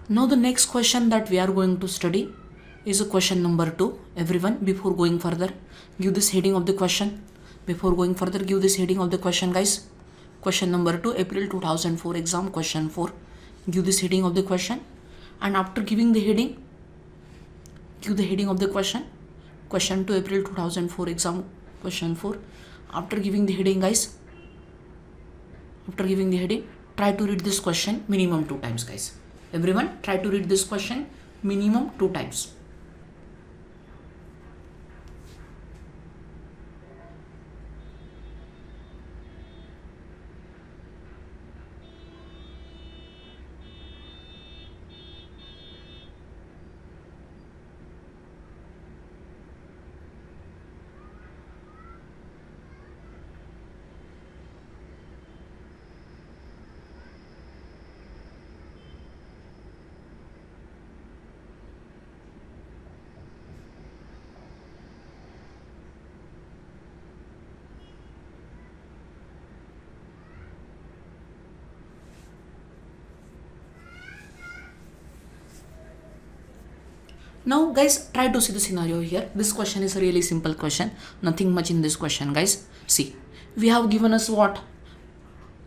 Now the next question that we are going to study is a question number 2. Everyone, before going further, give this heading of the question. Before going further, give this heading of the question, guys. Question number 2, April 2004 exam, question 4. Give this heading of the question. And after giving the heading, give the heading of the question. Question 2, April 2004 exam, question 4. After giving the heading, guys, after giving the heading, try to read this question minimum 2 times, guys. Everyone, try to read this question minimum 2 times. Now guys, try to see the scenario here. This question is a really simple question. Nothing much in this question, guys. See, we have given us what?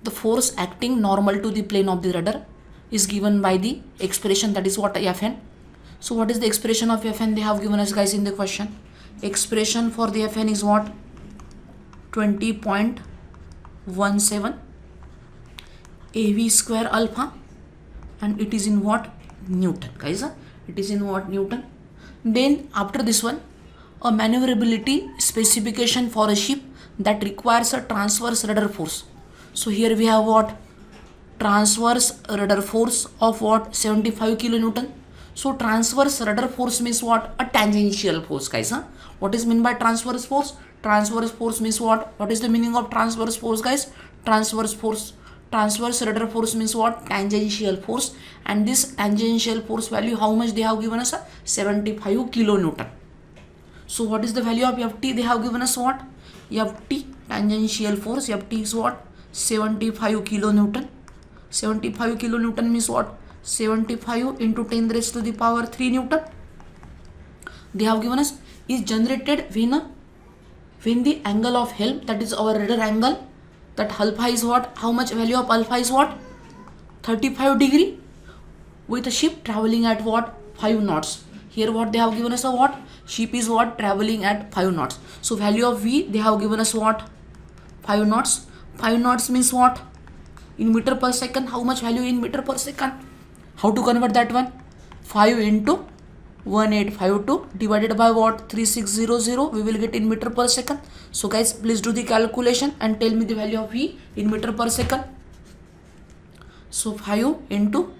The force acting normal to the plane of the rudder is given by the expression, that is what? Fn. So what is the expression of Fn they have given us, guys, in the question? Expression for the Fn is what? 20.17 AV square alpha, and it is in what? Newton, guys. It is in what? Newton. Then after this one, a maneuverability specification for a ship that requires a transverse rudder force. So here we have what? Transverse rudder force of what? 75 kilonewton. So transverse rudder force means what? A tangential force, guys. What is meant by transverse force? Transverse force means what? What is the meaning of transverse force, guys? Transverse rudder force means what? Tangential force. And this tangential force value, how much they have given us? 75 kilonewton. So what is the value of Ft? They have given us what? Ft, tangential force, Ft is what? 75 kilonewton. 75 kilonewton means what? 75 into 10 raised to the power 3 Newton. They have given us is generated when the angle of helm, that is our rudder angle, that alpha is what? How much value of alpha is what? 35 degree, with a ship traveling at what? 5 knots. Here what they have given us a what? Ship is what? Traveling at 5 knots. So value of V they have given us what? 5 knots. 5 knots means what? In meter per second. How much value in meter per second? How to convert that one? 5 into 1852 divided by what? 3600. We will get in meter per second. So guys, please do the calculation and tell me the value of V in meter per second. So 5 into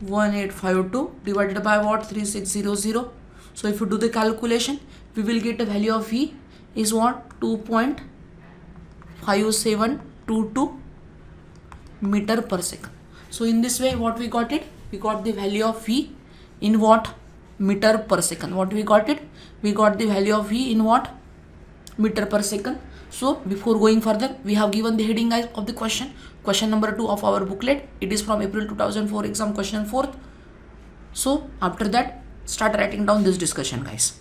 1852 divided by what? 3600. So if you do the calculation, we will get a value of V is what? 2.5722 meter per second. So in this way, what we got it? We got the value of V in what? Meter per second. What we got it? We got the value of V in what? Meter per second. So before going further, we have given the heading, guys, of the question. Question number 2 of our booklet. It is from April 2004 exam, question 4th. So after that, start writing down this discussion, guys.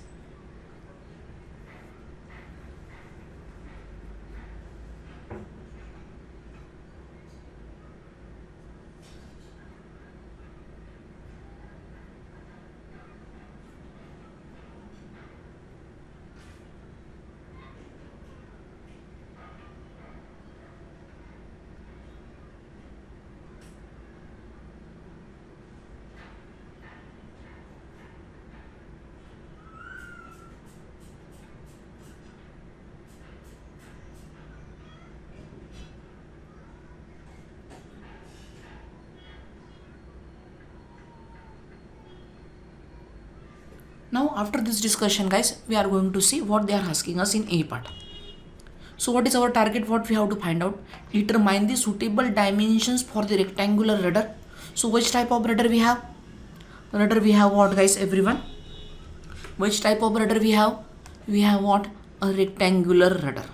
Now after this discussion, guys, we are going to see what they are asking us in A part. So what is our target? What we have to find out? Determine the suitable dimensions for the rectangular rudder. So which type of rudder we have? Rudder we have what, guys, everyone? Which type of rudder we have? We have what? A rectangular rudder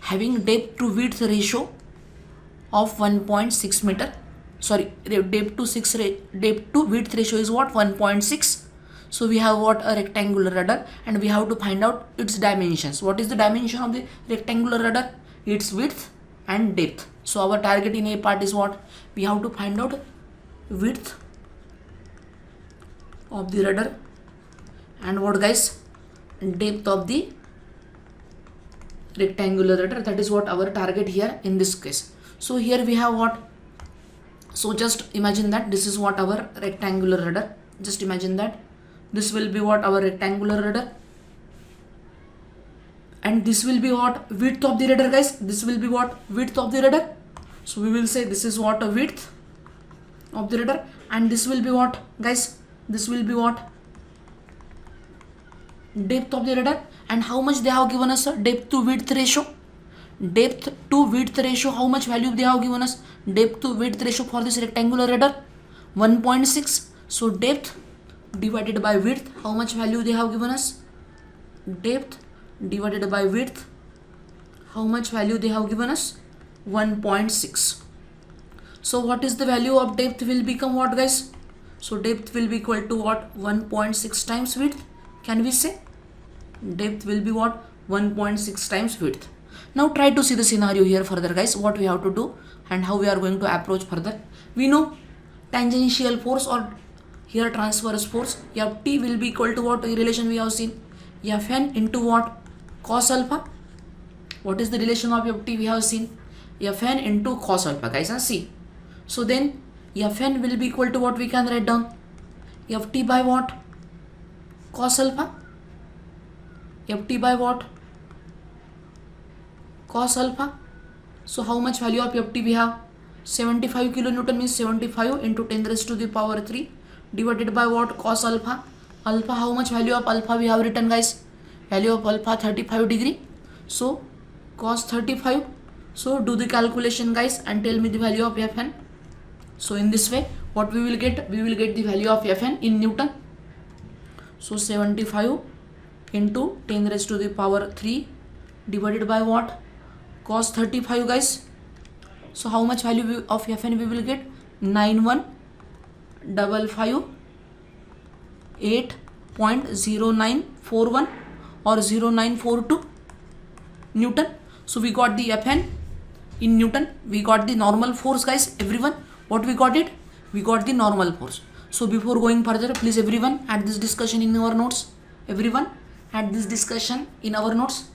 having depth to width ratio of 1.6 meter. sorry, depth to 6 depth to width ratio is what, 1.6. So we have what, a rectangular rudder, and we have to find out its dimensions. What is the dimension of the rectangular rudder? Its width and depth. So our target in A part is what, we have to find out width of the rudder and what guys, depth of the rectangular rudder. That is what our target here in this case. So here we have what, so just imagine that this is what our rectangular rudder. Just imagine that this will be what, our rectangular rudder, and this will be what, width of the rudder guys. This will be what, width of the rudder. So we will say this is what, a width of the rudder, and this will be what guys, this will be what, depth of the rudder. And how much they have given us, depth to width ratio. Depth to width ratio, how much value they have given us? Depth to width ratio for this rectangular rudder, 1.6. So depth divided by width, how much value they have given us? Depth divided by width, how much value they have given us? 1.6. So what is the value of depth will become what guys? So depth will be equal to what, 1.6 times width. Can we say depth will be what, 1.6 times width? Now try to see the scenario here further guys, what we have to do and how we are going to approach further. We know tangential force or here transverse force, Ft will be equal to what, the relation we have seen, Fn into what, cos alpha. What is the relation of Ft we have seen? Fn into cos alpha guys, and see. So then Fn will be equal to what, we can write down, Ft by what, cos alpha. Ft by what, cos alpha. So how much value of Ft we have? 75 kilonewton, means 75 into 10 raised to the power 3 divided by what, cos alpha. Alpha, how much value of alpha we have written guys? Value of alpha 35 degree. So cos 35. So do the calculation guys and tell me the value of Fn. So in this way what we will get? We will get the value of Fn in Newton. So 75 into 10 raised to the power 3 divided by what, cos 35 guys. So how much value of Fn we will get? 9155.8.0941 or 0942 Newton. So we got the Fn in Newton. We got the normal force guys, everyone. What we got it? We got the normal force. So before going further, please everyone add this discussion in your notes. Everyone add this discussion in our notes.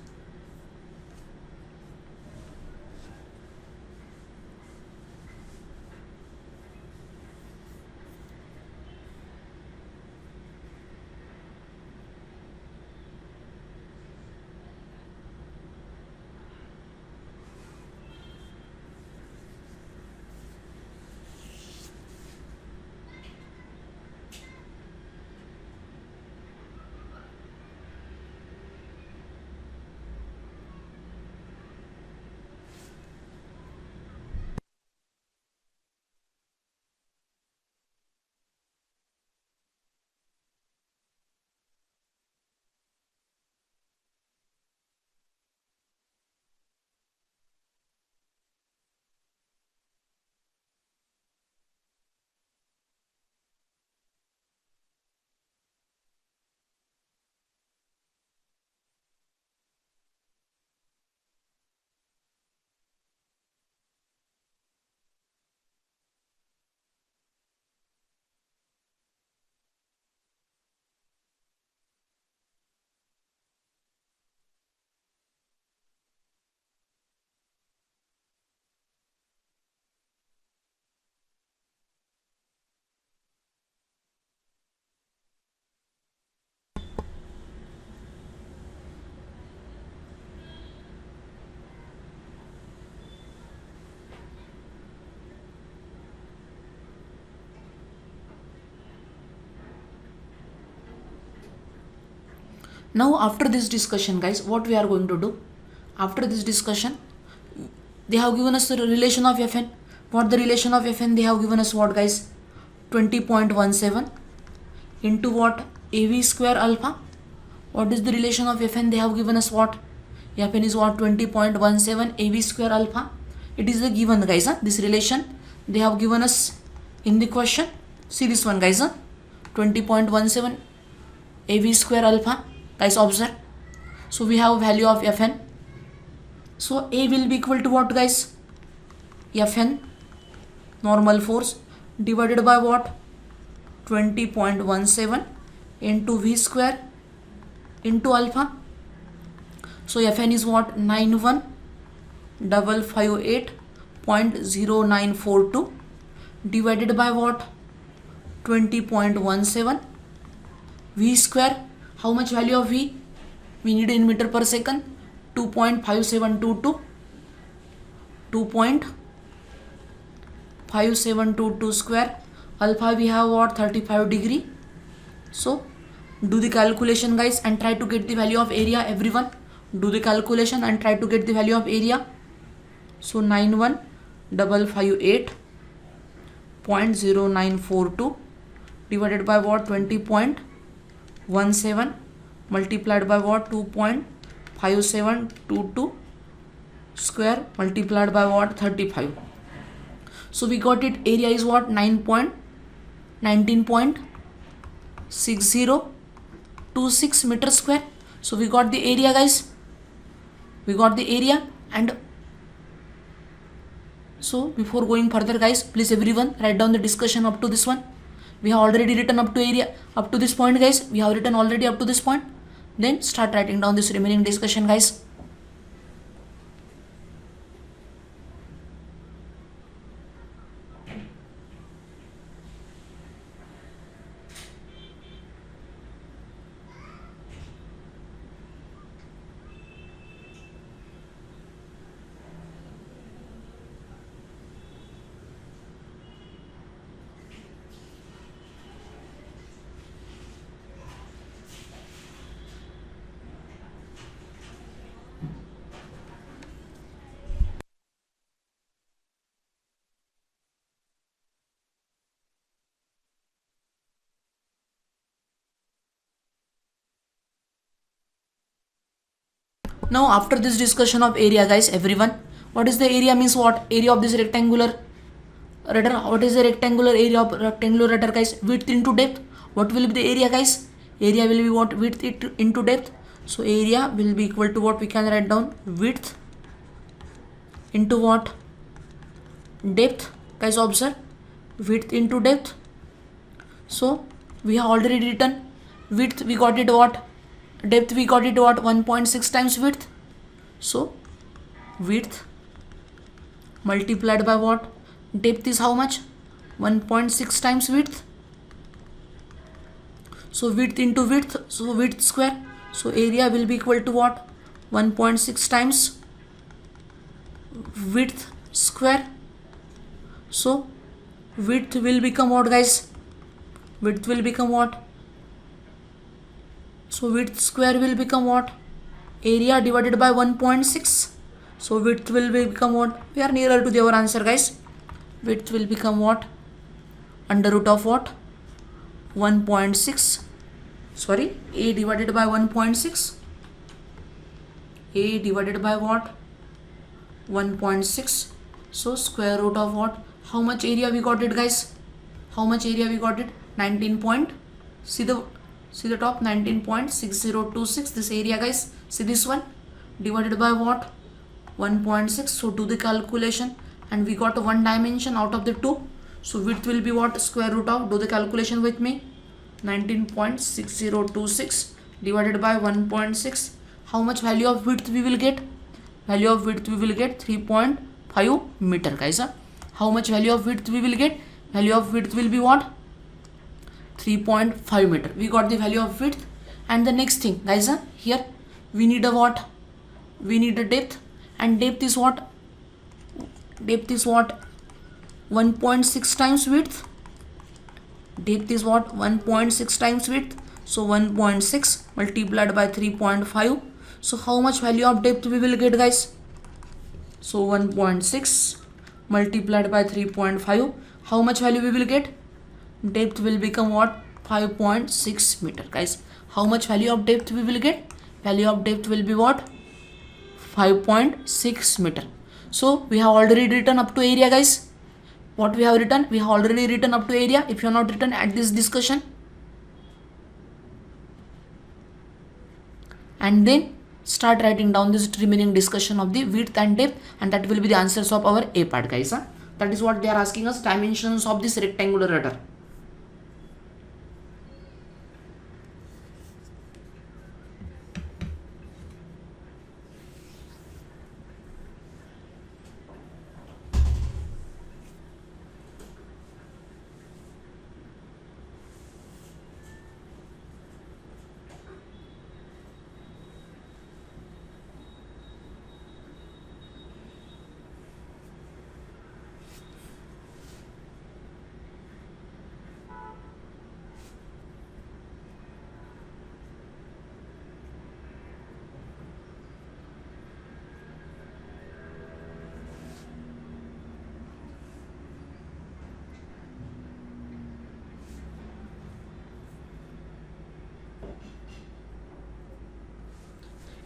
Now after this discussion guys, what we are going to do? After this discussion, they have given us the relation of Fn. What the relation of Fn? They have given us what guys? 20.17 into what? AV square alpha. What is the relation of Fn? They have given us what? Fn is what? 20.17 AV square alpha. It is the given guys, this relation they have given us in the question. See this one guys, 20.17 AV square alpha. Guys observe. So we have value of Fn. So A will be equal to what guys? Fn normal force divided by what? 20.17 into V square into alpha. So Fn is what? 91,558.0942 divided by what? 20.17 V square. How much value of V? We need in meter per second. 2.5722. 2.5722 square. Alpha we have what? 35 degree. So do the calculation guys and try to get the value of area. Everyone do the calculation and try to get the value of area. So 91,558.0942 divided by what? 20.17 multiplied by what? 2.5722 square multiplied by what? 35. So we got it. Area is what? 19.6026 meter square. So we got the area guys. We got the area. And so before going further guys, please everyone write down the discussion up to this one. We have already written up to area up to this point guys. We have written already up to this point. Then start writing down this remaining discussion guys. Now after this discussion of area guys, everyone, what is the area means what? Area of this rectangular rudder. What is the rectangular area of rectangular rudder guys? Width into depth. What will be the area guys? Area will be what? Width into depth. So area will be equal to what? We can write down width into what? Depth. Guys observe, width into depth. So we have already written width, we got it what? Depth we got it what? 1.6 times width. So width multiplied by what? Depth is how much? 1.6 times width. So width into width, so width square. So area will be equal to what? 1.6 times width square. So width will become what guys? Width will become what? So width square will become what? Area divided by 1.6. So width will become what? We are nearer to our answer guys. Width will become what? Under root of what? 1.6. Sorry, A divided by 1.6. A divided by what? 1.6. So square root of what? How much area we got it guys? How much area we got it? 19 point. See the top, 19.6026. This area guys. See this one divided by what? 1.6. So do the calculation and we got one dimension out of the two. So width will be what? Square root of, do the calculation with me, 19.6026 divided by 1.6. How much value of width we will get? Value of width we will get 3.5 meter guys. How much value of width we will get? Value of width will be what? 3.5 meter. We got the value of width. And the next thing guys, here we need a what? We need a depth, and depth is what? Depth is what? 1.6 times width. Depth is what? 1.6 times width. So 1.6 multiplied by 3.5. So how much value of depth we will get guys? So 1.6 multiplied by 3.5. How much value we will get? Depth will become what? 5.6 meter guys. How much value of depth we will get? Value of depth will be what? 5.6 meter. So we have already written up to area guys. What we have written? We have already written up to area. If you have not written at this discussion, and then start writing down this remaining discussion of the width and depth, and that will be the answers of our A part, guys. That is what they are asking us, dimensions of this rectangular rudder.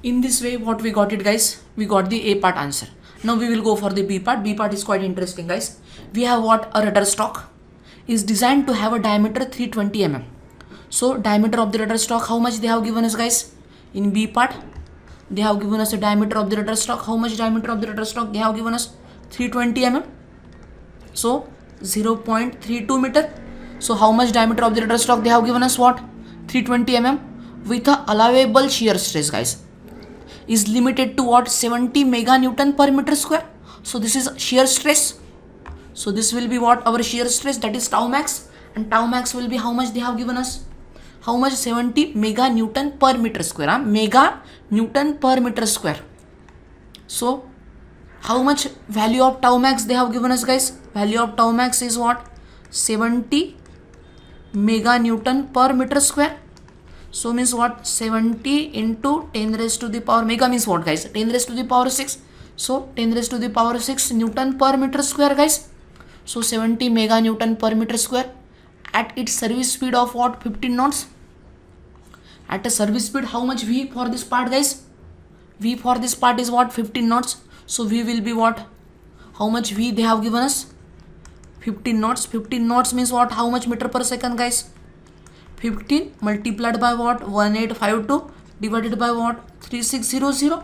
In this way, what we got it, guys? We got the A part answer. Now we will go for the B part. B part is quite interesting, guys. We have what? A rudder stock is designed to have a diameter 320 mm. So diameter of the rudder stock, how much they have given us, guys? In B part, they have given us a diameter of the rudder stock. How much diameter of the rudder stock they have given us? 320 mm. So 0.32 meter. So how much diameter of the rudder stock they have given us? What? 320 mm with a allowable shear stress, guys, is limited to what? 70 mega Newton per meter square. So this is shear stress. So this will be what? Our shear stress, that is tau max, and tau max will be how much they have given us? How much? 70 mega Newton per meter square. Mega Newton per meter square. So how much value of tau max they have given us, guys? Value of tau max is what? 70 mega Newton per meter square. So means what? 70 into 10 raised to the power, mega means what, guys? 10 raised to the power 6. So 10 raised to the power 6 Newton per meter square, guys. So 70 mega Newton per meter square at its service speed of what? 15 knots. At a service speed, how much V for this part, guys? V for this part is what? 15 knots. So V will be what? How much V they have given us? 15 knots. 15 knots means what? How much meter per second, guys? 15 multiplied by what? 1852 divided by what? 3600.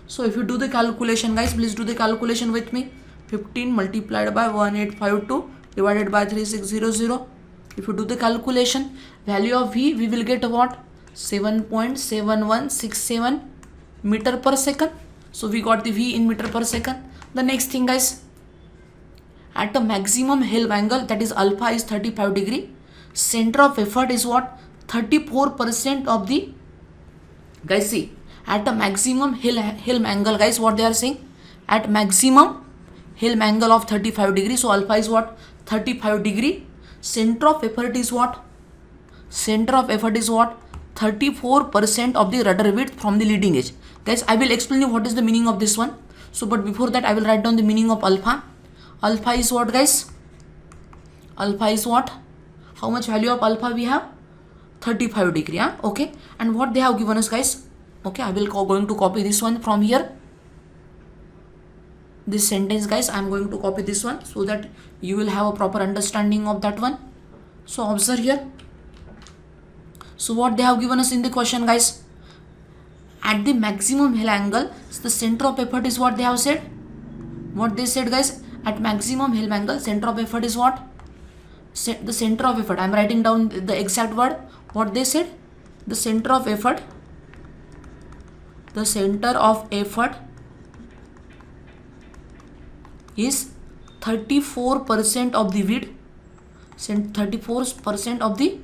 So if you do the calculation, guys, please do the calculation with me. 15 multiplied by 1852 divided by 3600. If you do the calculation, value of V, we will get what? 7.7167 meter per second. So we got the V in meter per second. The next thing, guys, at a maximum Helm angle, that is alpha is 35 degree. Center of effort is what? 34% of the, guys, see, at a maximum Helm angle, guys, what they are saying? At maximum Helm angle of 35 degree. So alpha is what? 35 degree. Center of effort is what? Center of effort is what? 34% of the rudder width from the leading edge. Guys, I will explain you what is the meaning of this one. So but before that, I will write down the meaning of alpha. Alpha is what, guys? Alpha is what? How much value of alpha we have? 35 degree. Okay. And what they have given us, guys? Okay, I will going to copy this one from here. This sentence, guys, I am going to copy this one so that you will have a proper understanding of that one. So observe here. So what they have given us in the question, guys? At the maximum Helm angle, the center of effort is what they have said. What they said, guys? At maximum Helm angle, center of effort is what? The center of effort. I am writing down the exact word. What they said? The center of effort. The center of effort is 34% of the width. 34% of the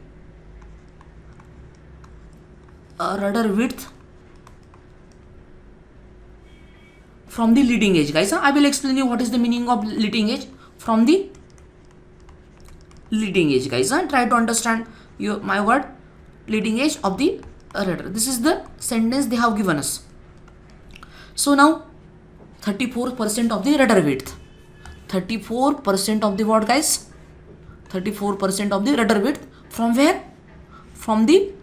rudder width from the leading edge, guys. I will explain you what is the meaning of leading edge. From the leading edge, guys. Try to understand my word, leading edge of the rudder. This is the sentence they have given us. So now 34% of the rudder width. 34% of the what, guys? 34% of the rudder width from where? From the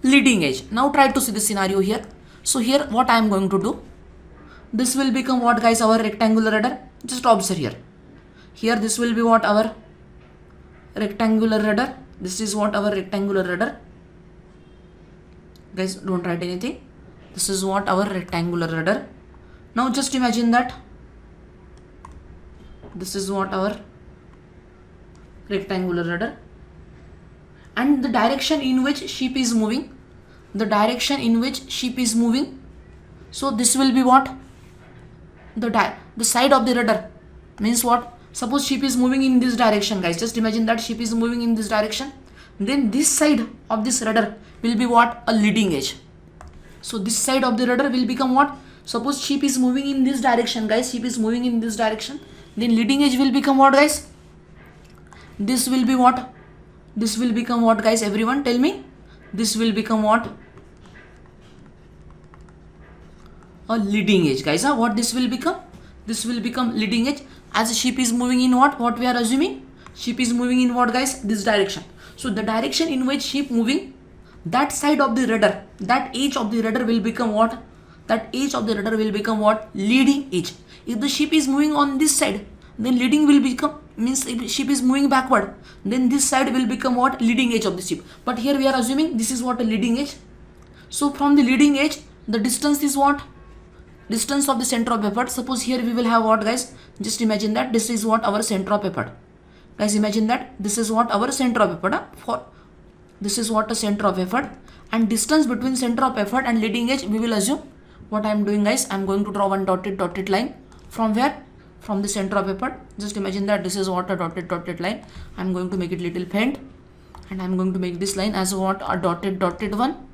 leading edge. Now try to see the scenario here. So here what I am going to do, this will become what, guys? Our rectangular rudder. Just observe here. Here this will be what? Our rectangular rudder. This is what? Our rectangular rudder. Guys, don't write anything. This is what? Our rectangular rudder. Now just imagine that this is what? Our rectangular rudder, and the direction in which ship is moving, the direction in which ship is moving, so this will be what? The side of the rudder. Means what? Suppose ship is moving in this direction, guys. Just imagine that ship is moving in this direction. Then this side of this rudder will be what? A leading edge. So this side of the rudder will become what? Suppose ship is moving in this direction, guys. Ship is moving in this direction. Then leading edge will become what, guys? This will be what? This will become what, guys? Everyone tell me. This will become what? A leading edge, guys. What this will become? This will become leading edge. As a ship is moving in what we are assuming? Ship is moving in what, guys? This direction. So the direction in which ship moving, that side of the rudder, that edge of the rudder will become what? That edge of the rudder will become what? Leading edge. If the ship is moving on this side, then leading will become, means if ship is moving backward, then this side will become what? Leading edge of the ship. But here we are assuming this is what? A leading edge. So from the leading edge, the distance is what? Distance of the center of effort. Suppose here we will have what, guys? Just imagine that this is what? Our center of effort. Guys, imagine that this is what? Our center of effort. For this is what? A center of effort, and distance between center of effort and leading edge we will assume. What I am doing, guys? I am going to draw one dotted line. From where? From the center of effort. Just imagine that this is what? A dotted line. I am going to make it little faint, and I am going to make this line as what? A dotted one.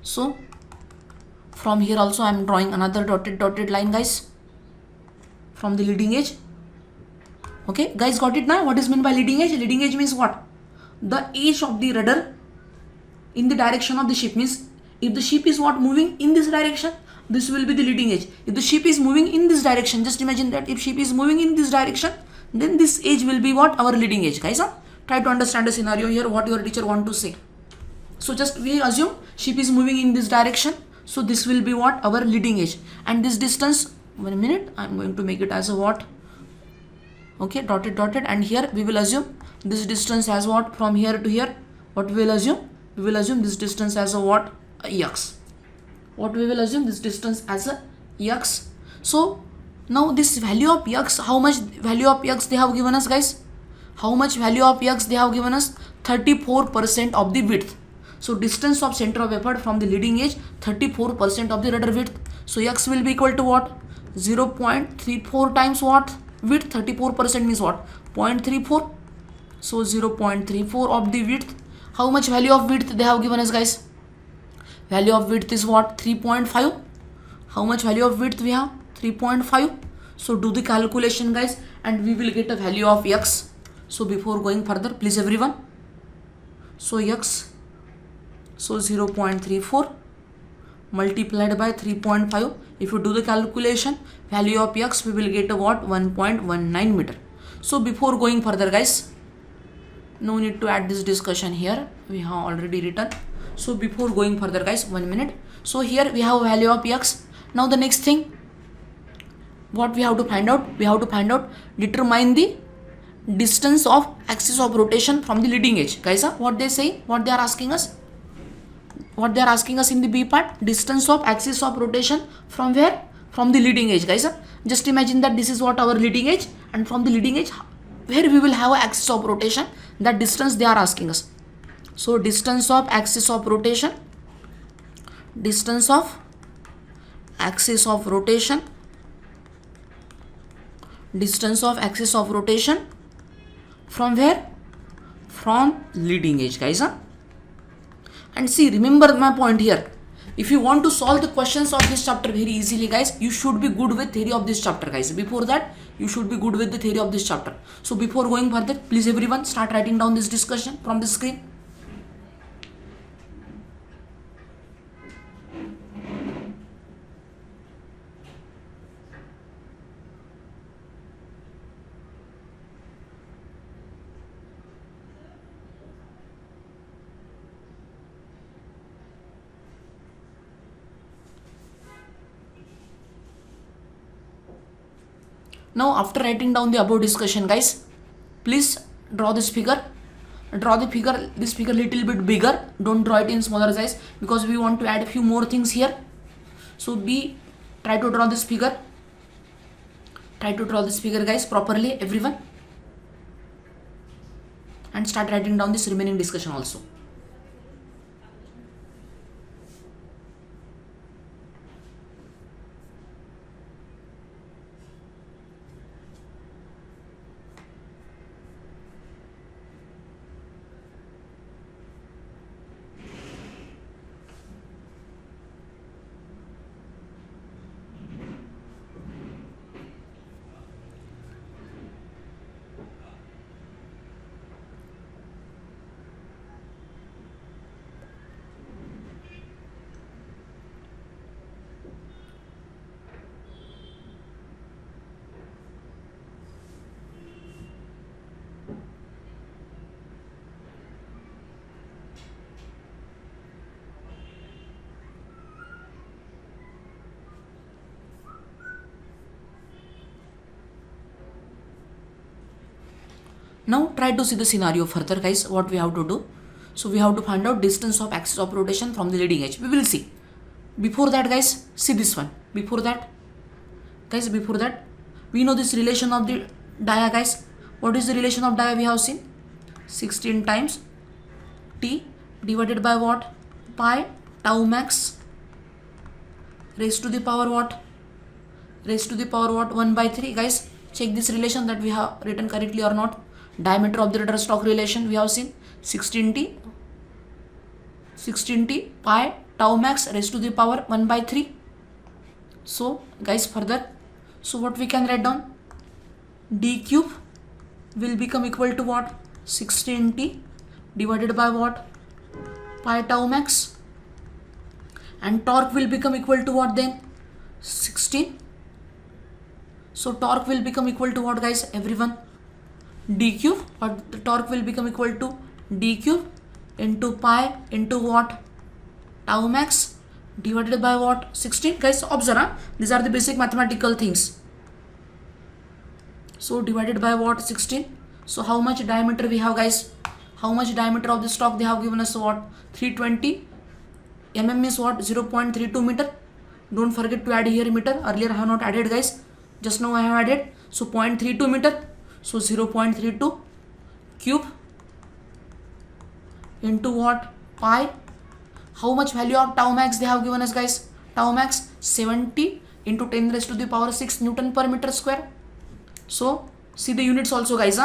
So from here also I am drawing another dotted line, guys, from the leading edge. Okay, guys, got it now? What is meant by leading edge? Leading edge means what? The edge of the rudder in the direction of the ship. Means if the ship is what? Moving in this direction, this will be the leading edge. If the ship is moving in this direction, just imagine that if ship is moving in this direction, then this edge will be what? Our leading edge, guys. Try to understand the scenario here, what your teacher want to say. So just we assume ship is moving in this direction, so this will be what? Our leading edge. And this distance, 1 minute, I am going to make it as a what? Okay, dotted, and here we will assume this distance as what? From here to here, what we will assume? We will assume this distance as a what? A x. What we will assume? This distance as a x. So now this value of x, how much value of x they have given us, guys? How much value of x they have given us? 34% of the width. So distance of center of effort from the leading edge, 34% of the rudder width. So x will be equal to what? 0.34 times what? Width. 34% means what? 0.34. So 0.34 of the width. How much value of width they have given us, guys? Value of width is what? 3.5. How much value of width we have? 3.5. So do the calculation, guys, and we will get a value of x. So before going further, please everyone. So x, so 0.34 multiplied by 3.5. If you do the calculation, value of x, we will get a what? 1.19 meter. So before going further, guys, no need to add this discussion here. We have already written. So before going further, guys, 1 minute. So here we have value of x. Now the next thing, what we have to find out? We have to find out, determine the distance of axis of rotation from the leading edge. Guys, what they say? What they are asking us? What they are asking us in the B part? Distance of axis of rotation from where? From the leading edge, guys. Just imagine that this is what? Our leading edge, and from the leading edge where we will have an axis of rotation, that distance they are asking us. So distance of axis of rotation, distance of axis of rotation, distance of axis of rotation from where? From leading edge, guys. And see, remember my point here. If you want to solve the questions of this chapter very easily, guys, you should be good with theory of this chapter, guys. Before that, you should be good with the theory of this chapter. So before going further, please everyone start writing down this discussion from the screen. Now after writing down the above discussion, guys, please draw this figure. Draw the figure, this figure little bit bigger. Don't draw it in smaller size because we want to add a few more things here. So try to draw this figure. Try to draw this figure, guys, properly, everyone. And start writing down this remaining discussion also. Now try to see the scenario further, guys, what we have to do. So we have to find out distance of axis of rotation from the leading edge. We will see. Before that, guys, see this one. Before that, we know this relation of the dia, guys. What is the relation of dia we have seen? 16 times T divided by what? Pi tau max raised to the power what? Raised to the power what? 1 by 3. Guys, check this relation that we have written correctly or not. Diameter of the rudder stalk relation we have seen 16T pi tau max raised to the power 1 by 3. So guys, further, so what we can write down? D cube will become equal to what? 16T divided by what? Pi tau max. And torque will become equal to what then? 16. So torque will become equal to what, guys, everyone? D cube, or the torque will become equal to D cube into pi into what? Tau max divided by what? 16. Guys, observe, these are the basic mathematical things. So divided by what? 16. So how much diameter we have, guys? How much diameter of the stalk they have given us? What? 320 mm is what? 0.32 meter. Don't forget to add here meter. Earlier I have not added, guys. Just now I have added. So 0.32 meter. So 0.32 cube into what? Pi. How much value of tau max they have given us, guys? Tau max 70 into 10 raised to the power 6 Newton per meter square. So see the units also, guys.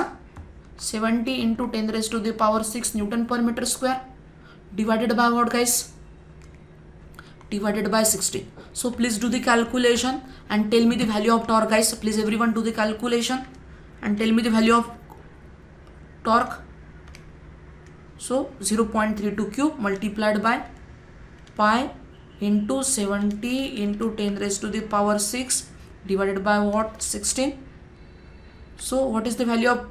70 into 10 raised to the power 6 Newton per meter square divided by what, guys? Divided by 60. So please do the calculation and tell me the value of torque, guys. Please everyone do the calculation and tell me the value of torque. So 0.32 cube multiplied by pi into 70 into 10 raised to the power 6 divided by what? 16. So what is the value of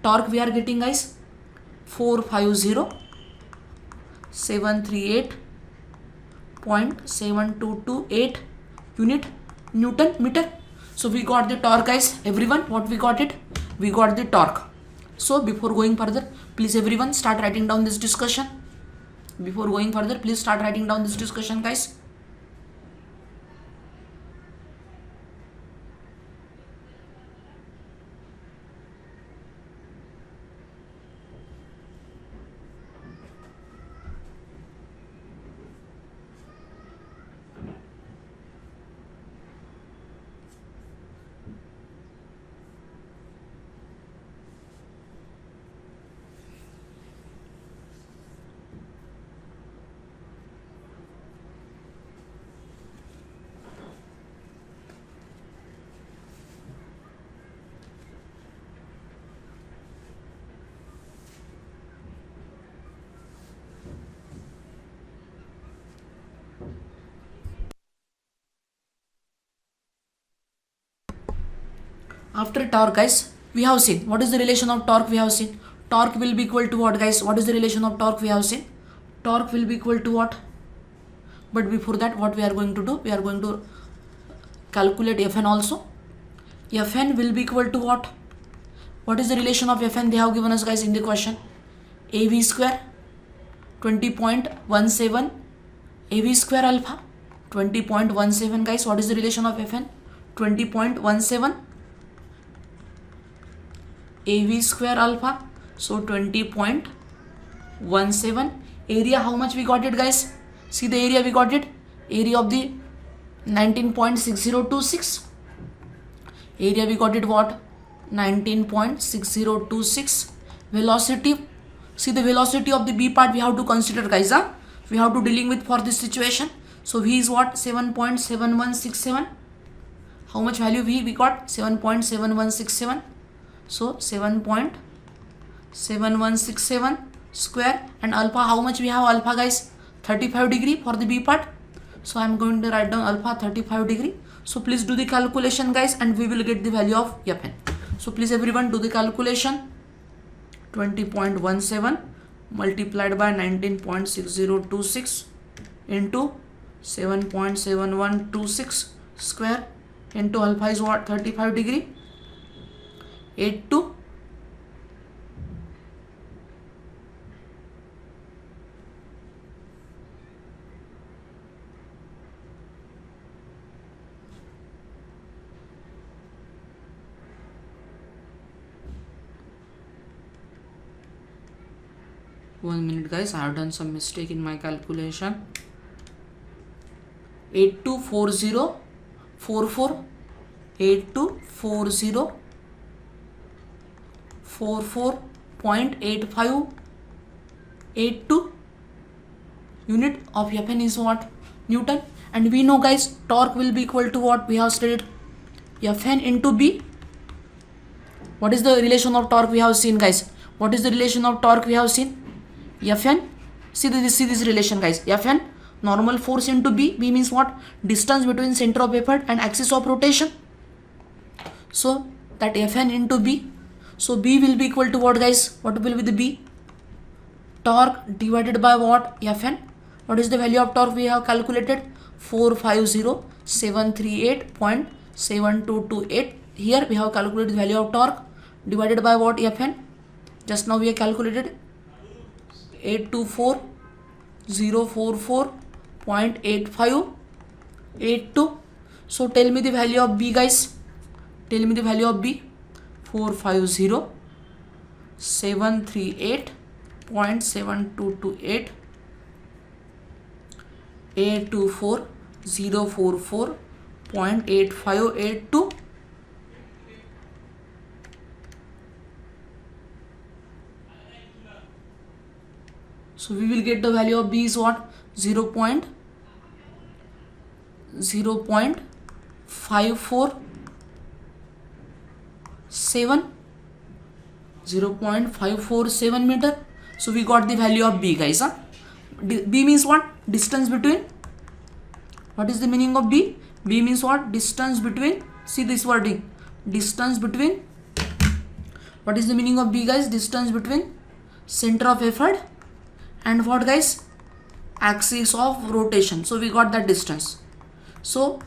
torque we are getting, guys? 450,738.7228 unit Newton meter. So we got the torque, guys, everyone. What we got it? We got the torque. So before going further, please everyone start writing down this discussion. Before going further, please start writing down this discussion, guys. After torque, guys, we have seen what is the relation of torque. We have seen torque will be equal to what, guys? What is the relation of torque? We have seen torque will be equal to what? But before that, what we are going to do? We are going to calculate Fn also. Fn will be equal to what? What is the relation of Fn? They have given us, guys, in the question. AV square 20.17 AV square alpha 20.17, guys. What is the relation of Fn? 20.17 AV square alpha. So 20.17. Area, how much we got it, guys? See the area we got it. Area of the 19.6026. Area we got it what? 19.6026. Velocity. See the velocity of the B part we have to consider, guys. We have to dealing with for this situation. So V is what? 7.7167. How much value V we got? 7.7167. So 7.7167 square, and alpha, how much we have alpha, guys? 35 degree for the B part. So I am going to write down alpha 35 degree. So please do the calculation, guys, and we will get the value of Fn. So please everyone do the calculation. 20.17 multiplied by 19.6026 into 7.7126 square into alpha is what? 35 degree. 82. One minute, guys, I have done some mistake in my calculation. 824044 824044.8582 unit of Fn is what? Newton. And we know, guys, torque will be equal to what? We have studied Fn into B. What is the relation of torque we have seen, guys? What is the relation of torque we have seen? Fn, see this relation, guys. Fn, normal force into B. B means what? Distance between center of effort and axis of rotation. So that Fn into B. So B will be equal to what, guys? What will be the B? Torque divided by what? Fn. What is the value of torque we have calculated? 450,738.7228. Here we have calculated the value of torque divided by what? Fn. Just now we have calculated 824,044.8582. So tell me the value of B, guys. Tell me the value of B. 450,738.7228. 824,044.8582. So we will get the value of B is what? 0.547. 0.547 meter. So we got the value of B, guys. B means what? Distance between. What is the meaning of B? B means what? Distance between. See this wording. Distance between. What is the meaning of B, guys? Distance between center of effort and what, guys? Axis of rotation. So we got that distance. So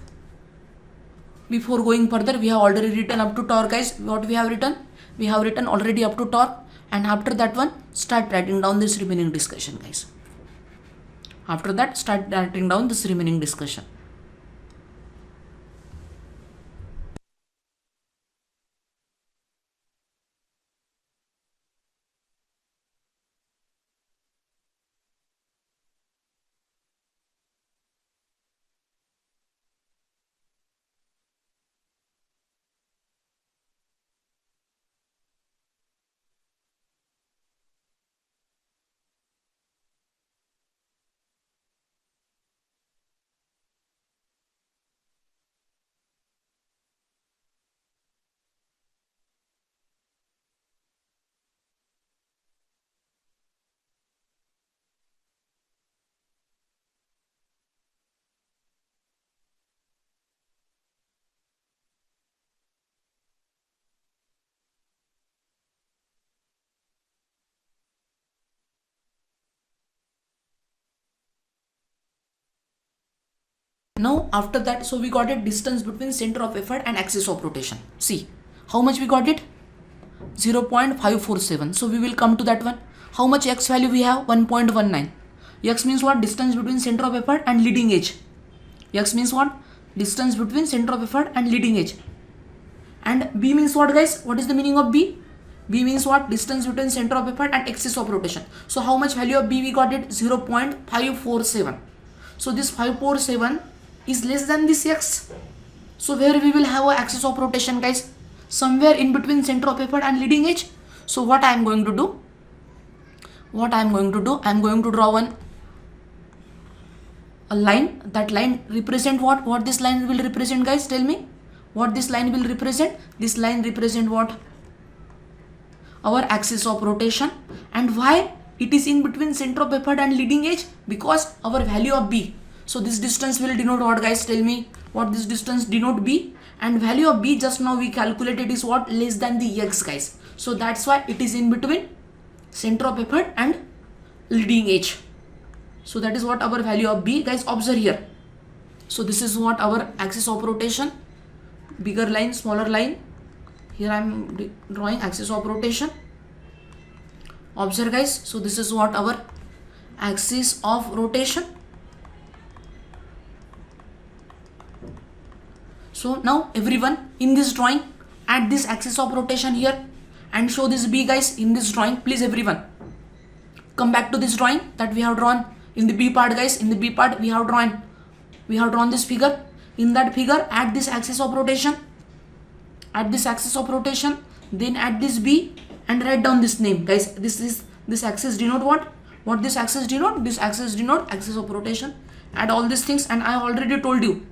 before going further, we have already written up to torque, guys. What we have written? We have written already up to torque, and after that one, start writing down this remaining discussion, guys. After that, start writing down this remaining discussion. Now after that, so we got a distance between center of effort and axis of rotation. See how much we got it, 0.547. so we will come to that one. How much x value we have, 1.19. X means what, distance between center of effort and leading edge. X means what, distance between center of effort and leading edge. And b means what, guys? What is the meaning of b? B means what, distance between center of effort and axis of rotation. So how much value of b we got it, 0.547. so this 547 is less than this x. So where we will have a axis of rotation, guys? Somewhere in between center of effort and leading edge. So what I am going to do, I am going to draw a line. That line represent what this line will represent, guys? Tell me what this line will represent. This line represent what, our axis of rotation. And why it is in between center of effort and leading edge? Because our value of b. So this distance will denote what, guys? Tell me what this distance denote, b. And value of b just now we calculated is what, less than the x, guys. So that's why it is in between center of effort and leading edge. So that is what our value of b, guys. Observe here. So this is what our axis of rotation, bigger line, smaller line. Here I am drawing axis of rotation. Observe, guys. So this is what our axis of rotation. So now everyone in this drawing, add this axis of rotation here and show this b, guys, in this drawing. Please everyone come back to this drawing that we have drawn in the b part, guys. In the b part we have drawn this figure. In that figure, add this axis of rotation, then add this b and write down this name, guys. This axis denote what this axis denote? This axis denote axis of rotation. Add all these things, and I already told you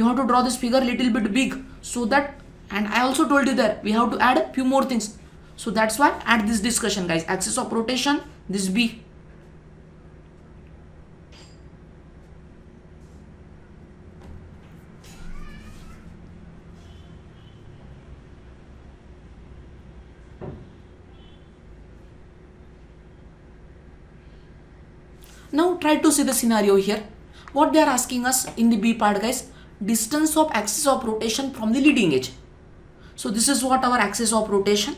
have to draw this figure little bit big, so that, and I also told you that we have to add a few more things. So that's why add this discussion, guys. Axis of rotation, this b. Now try to see the scenario here. What they are asking us in the b part, guys, distance of axis of rotation from the leading edge. So this is what our axis of rotation.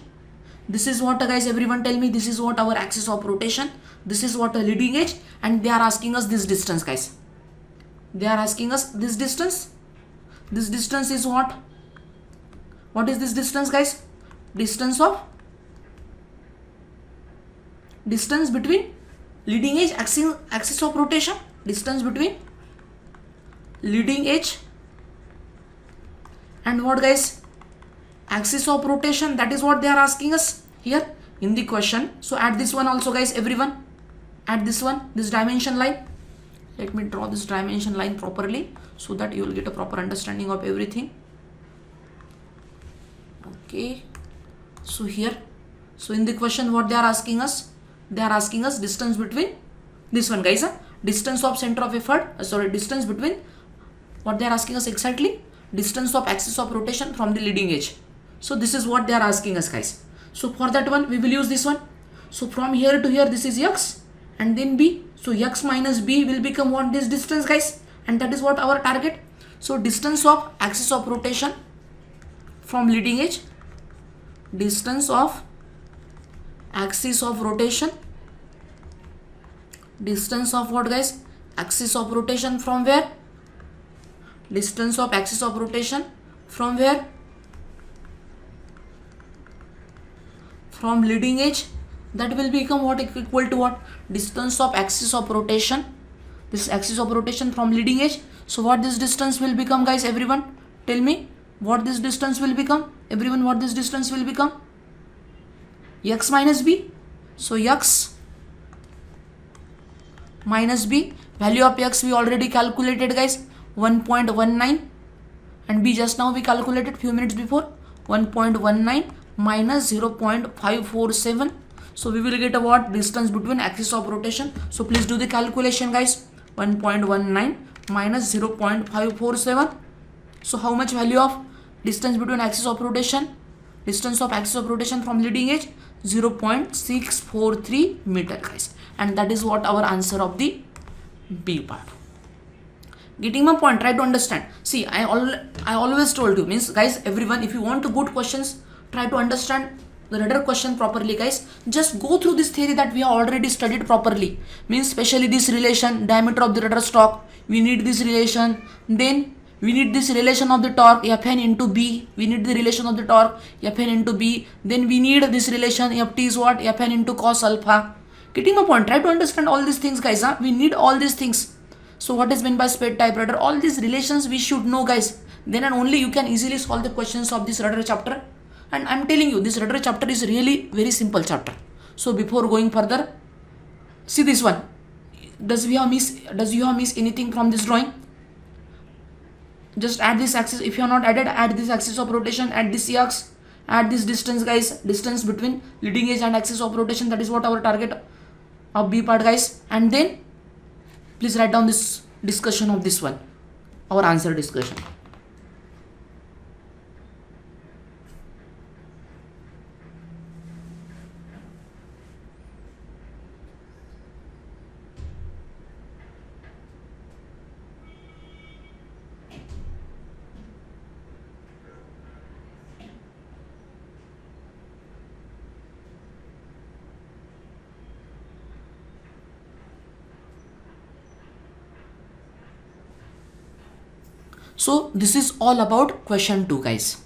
This is what, guys, everyone tell me, this is what our axis of rotation. This is what a leading edge, and they are asking us this distance, guys. They are asking us this distance. This distance is what? What is this distance, guys? Distance between leading edge, axis of rotation. Distance between leading edge and what, guys? Axis of rotation. That is what they are asking us here in the question. So add this one also, guys, everyone. Add this one, this dimension line. Let me draw this dimension line properly so that you will get a proper understanding of everything. Okay. So here, so in the question what they are asking us? They are asking us distance between this one, guys. Distance of center of effort, distance between, what they are asking us exactly? Distance of axis of rotation from the leading edge. So this is what they are asking us, guys. So for that one, we will use this one. So from here to here, this is x and then b. So x minus b will become what, this distance, guys. And that is what our target. So distance of axis of rotation from leading edge. Distance of axis of rotation. Distance of what, guys? Axis of rotation from where? Distance of axis of rotation from where? From leading edge. That will become what, equal to what? Distance of axis of rotation. This axis of rotation from leading edge. So what this distance will become, guys? Everyone tell me what this distance will become. Everyone, what this distance will become? X minus b. So x minus b. Value of x we already calculated, guys, 1.19, and b just now we calculated few minutes before, 1.19 minus 0.547. So we will get a what? Distance between axis of rotation. So please do the calculation, guys. 1.19 minus 0.547. So how much value of distance between axis of rotation? Distance of axis of rotation from leading edge, 0.643 meter, guys. And that is what our answer of the B part. Getting my point? Try to understand. See, I always told you, means guys, everyone, if you want to good questions, try to understand the rudder question properly, guys. Just go through this theory that we have already studied properly. Means especially this relation, diameter of the rudder stalk, we need this relation. Then we need this relation of the torque Fn into B. We need the relation of the torque Fn into B. Then we need this relation Ft is what? Fn into cos alpha. Getting my point? Try to understand all these things, guys. We need all these things. So what is meant by spade type rudder? All these relations we should know, guys. Then and only you can easily solve the questions of this rudder chapter. And I'm telling you, this rudder chapter is really very simple chapter. So before going further, see this one. Does you have miss anything from this drawing? Just add this axis. If you are not added, add this axis of rotation, add this x, add this distance, guys. Distance between leading edge and axis of rotation. That is what our target of B part, guys. And then please write down this discussion of this one, our answer discussion. So this is all about question 2, guys.